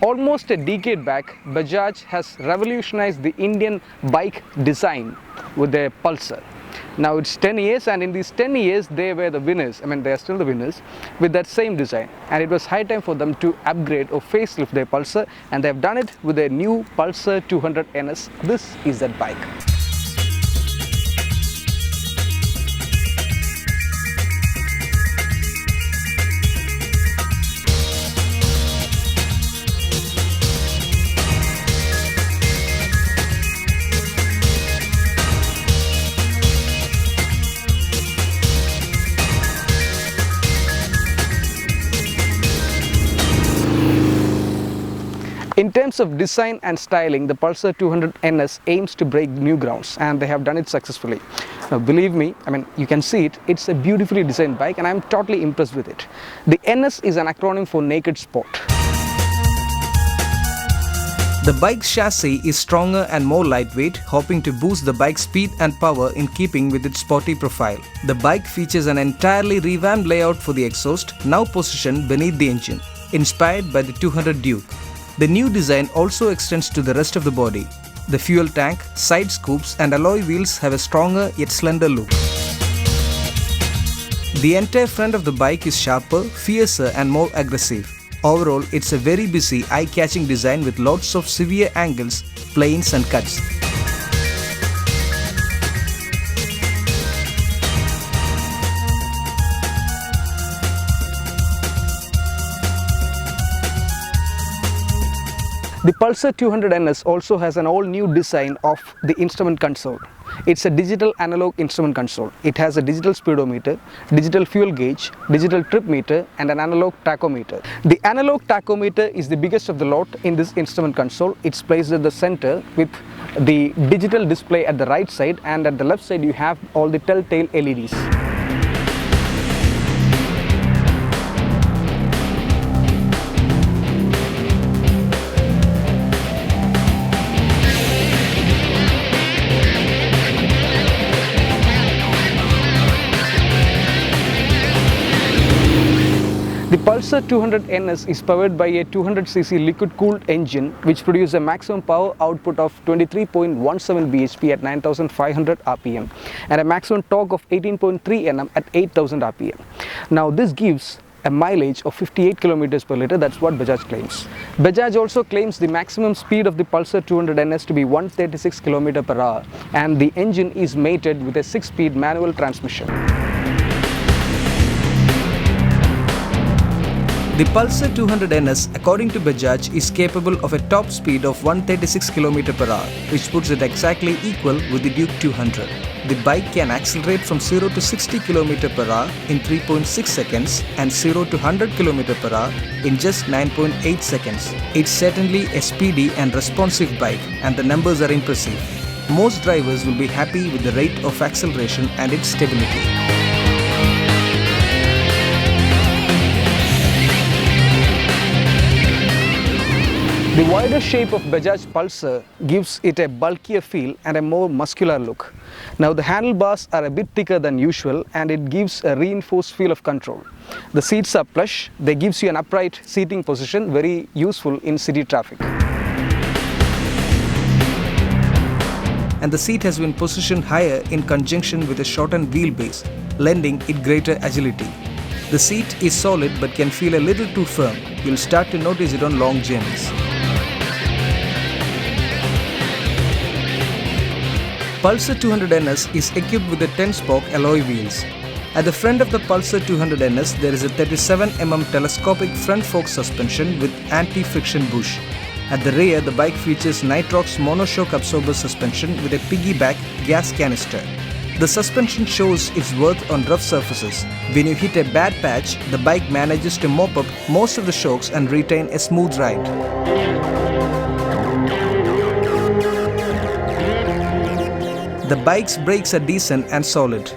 Almost a decade back, Bajaj has revolutionized the Indian bike design with their Pulsar. Now it's 10 years, and in these 10 years they were the winners. They are still the winners with that same design, and it was high time for them to upgrade or facelift their Pulsar, and they have done it with their new Pulsar 200 NS. This is that bike. In terms of design and styling, the Pulsar 200 NS aims to break new grounds, and they have done it successfully. Now, believe me, you can see it, it's a beautifully designed bike, and I'm totally impressed with it. The NS is an acronym for Naked Sport. The bike's chassis is stronger and more lightweight, hoping to boost the bike's speed and power in keeping with its sporty profile. The bike features an entirely revamped layout for the exhaust, now positioned beneath the engine, inspired by the 200 Duke. The new design also extends to the rest of the body. The fuel tank, side scoops and alloy wheels have a stronger yet slender look. The entire front of the bike is sharper, fiercer and more aggressive. Overall, it's a very busy, eye-catching design with lots of severe angles, planes and cuts. The Pulsar 200 NS also has an all-new design of the instrument console. It's a digital analog instrument console. It has a digital speedometer, digital fuel gauge, digital trip meter and an analog tachometer. The analog tachometer is the biggest of the lot in this instrument console. It's placed at the center with the digital display at the right side, and at the left side you have all the telltale LEDs. The Pulsar 200 NS is powered by a 200cc liquid-cooled engine which produces a maximum power output of 23.17 bhp at 9,500 rpm and a maximum torque of 18.3 Nm at 8,000 rpm. Now this gives a mileage of 58 km per litre. That's what Bajaj claims. Bajaj also claims the maximum speed of the Pulsar 200 NS to be 136 km per hour, and the engine is mated with a 6-speed manual transmission. The Pulsar 200 NS, according to Bajaj, is capable of a top speed of 136 km per hour, which puts it exactly equal with the Duke 200. The bike can accelerate from 0 to 60 km per hour in 3.6 seconds and 0 to 100 km per hour in just 9.8 seconds. It's certainly a speedy and responsive bike, and the numbers are impressive. Most drivers will be happy with the rate of acceleration and its stability. The wider shape of Bajaj Pulsar gives it a bulkier feel and a more muscular look. Now the handlebars are a bit thicker than usual, and it gives a reinforced feel of control. The seats are plush. They gives you an upright seating position, very useful in city traffic. And the seat has been positioned higher in conjunction with a shortened wheelbase, lending it greater agility. The seat is solid but can feel a little too firm. You'll start to notice it on long journeys. Pulsar 200 NS is equipped with the 10-spoke alloy wheels. At the front of the Pulsar 200 NS, there is a 37 mm telescopic front fork suspension with anti-friction bush. At the rear, the bike features Nitrox monoshock absorber suspension with a piggyback gas canister. The suspension shows its worth on rough surfaces. When you hit a bad patch, the bike manages to mop up most of the shocks and retain a smooth ride. The bike's brakes are decent and solid.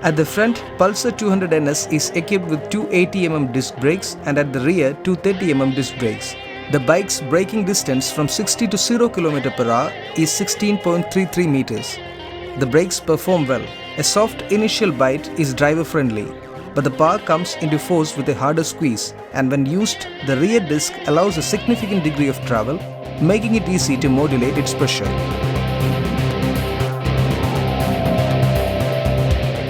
At the front, Pulsar 200 NS is equipped with 280mm disc brakes, and at the rear, 230mm disc brakes. The bike's braking distance from 60 to 0 km per hour is 16.33 meters. The brakes perform well. A soft initial bite is driver friendly. but the power comes into force with a harder squeeze, and when used, the rear disc allows a significant degree of travel, making it easy to modulate its pressure.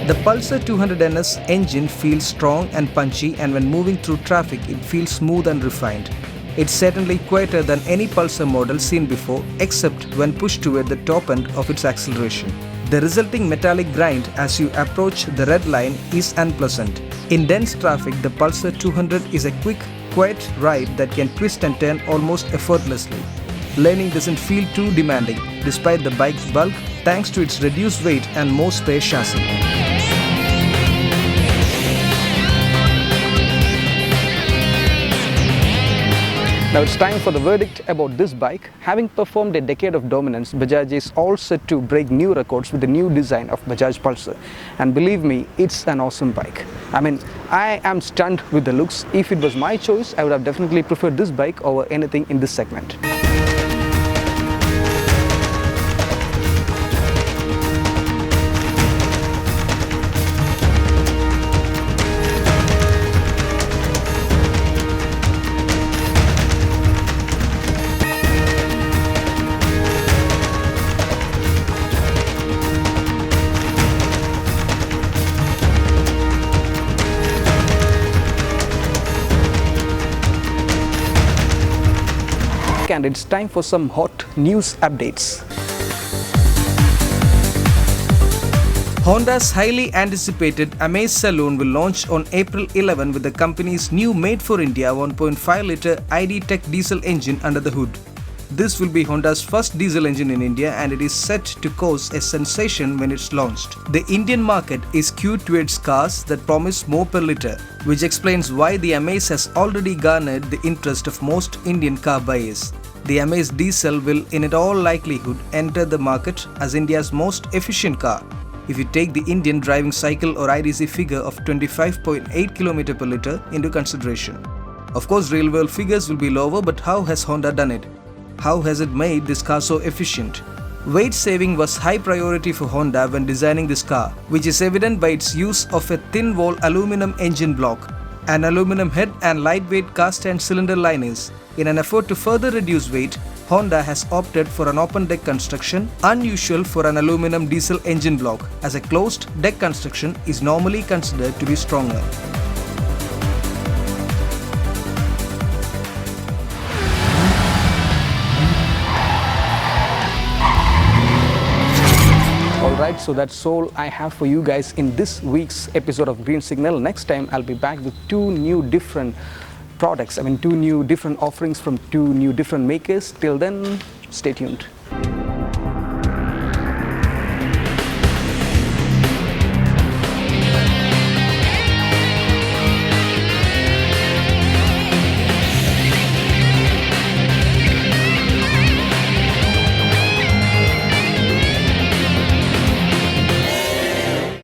The Pulsar 200NS engine feels strong and punchy, and when moving through traffic it feels smooth and refined. It's certainly quieter than any Pulsar model seen before, except when pushed toward the top end of its acceleration. The resulting metallic grind as you approach the red line is unpleasant. In dense traffic, the Pulsar 200 is a quick, quiet ride that can twist and turn almost effortlessly. Learning doesn't feel too demanding, despite the bike's bulk, thanks to its reduced weight and more spare chassis. Now it's time for the verdict about this bike. Having performed a decade of dominance, Bajaj is all set to break new records with the new design of Bajaj Pulsar. And believe me, it's an awesome bike. I am stunned with the looks. If it was my choice, I would have definitely preferred this bike over anything in this segment. And it's time for some hot news updates. Honda's highly anticipated Amaze Saloon will launch on April 11 with the company's new made-for-India 1.5-litre ID Tech diesel engine under the hood. This will be Honda's first diesel engine in India, and it is set to cause a sensation when it's launched. The Indian market is skewed towards cars that promise more per litre, which explains why the Amaze has already garnered the interest of most Indian car buyers. The Amaze diesel will in all likelihood enter the market as India's most efficient car, if you take the Indian driving cycle or IDC figure of 25.8 km per litre into consideration. Of course, real-world figures will be lower, but how has Honda done it? How has it made this car so efficient? Weight saving was high priority for Honda when designing this car, which is evident by its use of a thin-wall aluminum engine block, an aluminum head and lightweight cast and cylinder liners. In an effort to further reduce weight, Honda has opted for an open deck construction, unusual for an aluminum diesel engine block, as a closed deck construction is normally considered to be stronger. Alright, so that's all I have for you guys in this week's episode of Green Signal. Next time I'll be back with two new different products, two new different offerings from two new different makers. Till then, stay tuned.